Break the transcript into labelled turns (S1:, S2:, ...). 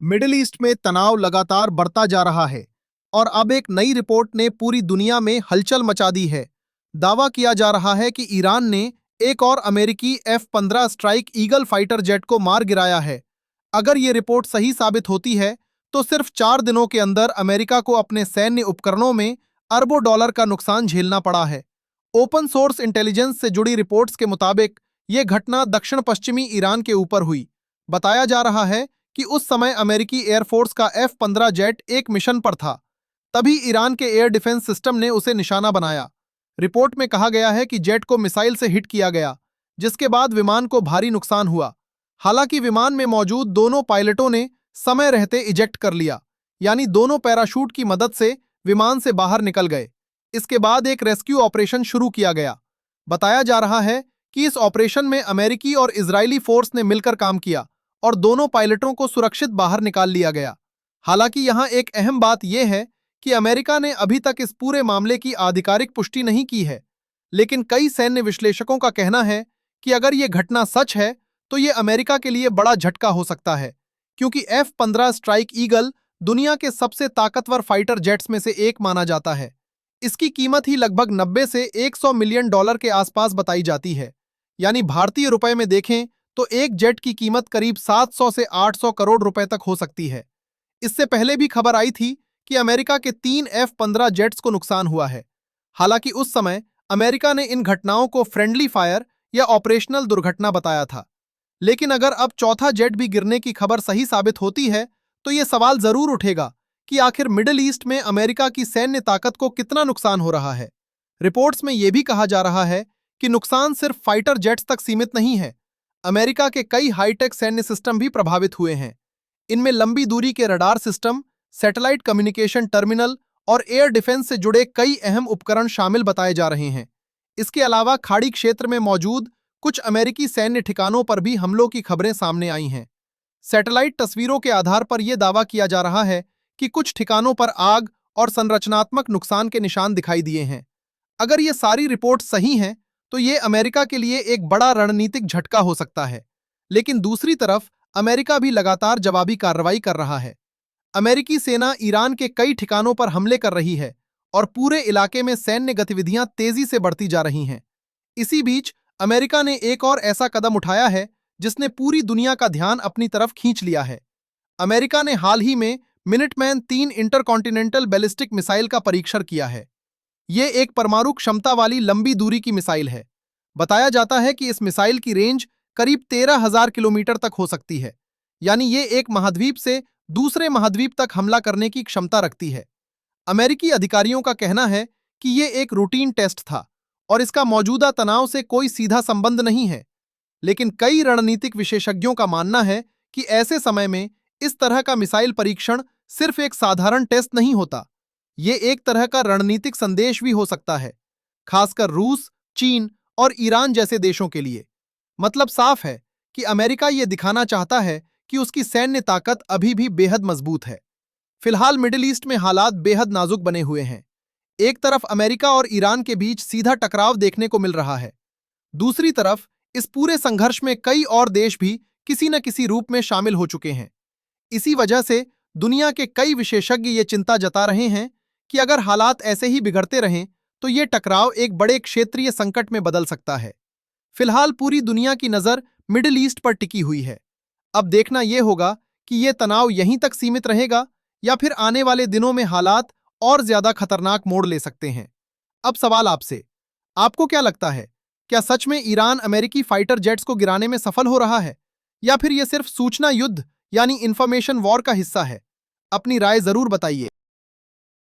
S1: Middle east में तनाव लगातार बढ़ता जा रहा है और अब एक नई रिपोर्ट ने पूरी दुनिया में हलचल मचा दी है। दावा किया जा रहा है कि ईरान ने एक और अमेरिकी F-15 strike eagle fighter jet को मार गिराया है। अगर ये रिपोर्ट सही साबित होती है तो सिर्फ 4 दिनों के अंदर अमेरिका को अपने सैन्य उपकरणों में अरबों डॉलर का नुकसान झेलना पड़ा है। ओपन सोर्स इंटेलिजेंस से जुड़ी रिपोर्ट्स के मुताबिक ये घटना दक्षिण पश्चिमी ईरान के ऊपर हुई। बताया जा रहा है कि उस समय अमेरिकी एयरफोर्स का F-15 जेट एक मिशन पर था। तभी ईरान के एयर डिफेंस सिस्टम ने उसे निशाना बनाया। रिपोर्ट में कहा गया है कि जेट को मिसाइल से हिट किया गया, जिसके बाद विमान को भारी नुकसान हुआ। हालांकि विमान में मौजूद दोनों पायलटों ने समय रहते इजेक्ट कर लिया, यानी दोनों पैराशूट की मदद से विमान से बाहर निकल गए। इसके बाद एक रेस्क्यू ऑपरेशन शुरू किया गया। बताया जा रहा है कि इस ऑपरेशन में अमेरिकी और इजरायली फोर्स ने मिलकर काम किया और दोनों पायलटों को सुरक्षित बाहर निकाल लिया गया। हालांकि यहां एक अहम बात यह है कि अमेरिका ने अभी तक इस पूरे मामले की आधिकारिक पुष्टि नहीं की है, लेकिन कई सैन्य विश्लेषकों का कहना है कि अगर यह घटना सच है तो यह अमेरिका के लिए बड़ा झटका हो सकता है, क्योंकि F-15 स्ट्राइक ईगल दुनिया के सबसे ताकतवर फाइटर जेट्स में से एक माना जाता है। इसकी कीमत ही लगभग 90 से 100 मिलियन डॉलर के आसपास बताई जाती है, यानी भारतीय रुपए में देखें तो एक जेट की कीमत करीब 700 से 800 करोड़ रुपए तक हो सकती है। इससे पहले भी खबर आई थी कि अमेरिका के 3 F-15 जेट्स को नुकसान हुआ है। हालांकि उस समय अमेरिका ने इन घटनाओं को फ्रेंडली फायर या ऑपरेशनल दुर्घटना बताया था। लेकिन अगर अब चौथा जेट भी गिरने की खबर सही साबित होती है तो यह सवाल जरूर उठेगा कि आखिर मिडिल ईस्ट में अमेरिका की सैन्य ताकत को कितना नुकसान हो रहा है। रिपोर्ट्स में यह भी कहा जा रहा है कि नुकसान सिर्फ फाइटर जेट्स तक सीमित नहीं है। अमेरिका के कई हाईटेक सैन्य सिस्टम भी प्रभावित हुए हैं। इनमें लंबी दूरी के radar system, satellite communication terminal और एयर डिफेंस से जुड़े कई अहम उपकरण शामिल बताए जा रहे हैं। इसके अलावा खाड़ी क्षेत्र में मौजूद कुछ अमेरिकी सैन्य ठिकानों पर भी हमलों की खबरें सामने आई हैं। सैटेलाइट तस्वीरों के आधार पर यह दावा किया जा रहा है कि कुछ ठिकानों पर आग और संरचनात्मक नुकसान के निशान दिखाई दिए हैं। अगर ये सारी रिपोर्ट सही हैं तो ये अमेरिका के लिए एक बड़ा रणनीतिक झटका हो सकता है। लेकिन दूसरी तरफ अमेरिका भी लगातार जवाबी कार्रवाई कर रहा है। अमेरिकी सेना ईरान के कई ठिकानों पर हमले कर रही है और पूरे इलाके में सैन्य गतिविधियां तेजी से बढ़ती जा रही हैं। इसी बीच अमेरिका ने एक और ऐसा कदम उठाया है जिसने पूरी दुनिया का ध्यान अपनी तरफ खींच लिया है। अमेरिका ने हाल ही में मिनटमैन 3 इंटरकॉन्टिनेंटल बैलिस्टिक मिसाइल का परीक्षण किया है। ये एक परमाणु क्षमता वाली लंबी दूरी की मिसाइल है। बताया जाता है कि इस मिसाइल की रेंज करीब 13,000 किलोमीटर तक हो सकती है, यानी ये एक महाद्वीप से दूसरे महाद्वीप तक हमला करने की क्षमता रखती है। अमेरिकी अधिकारियों का कहना है कि ये एक रूटीन टेस्ट था और इसका मौजूदा तनाव से कोई सीधा संबंध नहीं है। लेकिन कई रणनीतिक विशेषज्ञों का मानना है कि ऐसे समय में इस तरह का मिसाइल परीक्षण सिर्फ एक साधारण टेस्ट नहीं होता, ये एक तरह का रणनीतिक संदेश भी हो सकता है, खासकर रूस, चीन और ईरान जैसे देशों के लिए। मतलब साफ है कि अमेरिका ये दिखाना चाहता है कि उसकी सैन्य ताकत अभी भी बेहद मजबूत है। फिलहाल मिडिल ईस्ट में हालात बेहद नाजुक बने हुए हैं। एक तरफ अमेरिका और ईरान के बीच सीधा टकराव देखने को मिल रहा है, दूसरी तरफ इस पूरे संघर्ष में कई और देश भी किसी न किसी रूप में शामिल हो चुके हैं। इसी वजह से दुनिया के कई विशेषज्ञ ये चिंता जता रहे हैं कि अगर हालात ऐसे ही बिगड़ते रहें तो ये टकराव एक बड़े क्षेत्रीय संकट में बदल सकता है। फिलहाल पूरी दुनिया की नज़र मिडिल ईस्ट पर टिकी हुई है। अब देखना यह होगा कि यह तनाव यहीं तक सीमित रहेगा या फिर आने वाले दिनों में हालात और ज्यादा खतरनाक मोड़ ले सकते हैं। अब सवाल आपसे, आपको क्या लगता है, क्या सच में ईरान अमेरिकी फाइटर जेट्स को गिराने में सफल हो रहा है या फिर यह सिर्फ सूचना युद्ध यानी इंफॉर्मेशन वॉर का हिस्सा है? अपनी राय जरूर बताइए।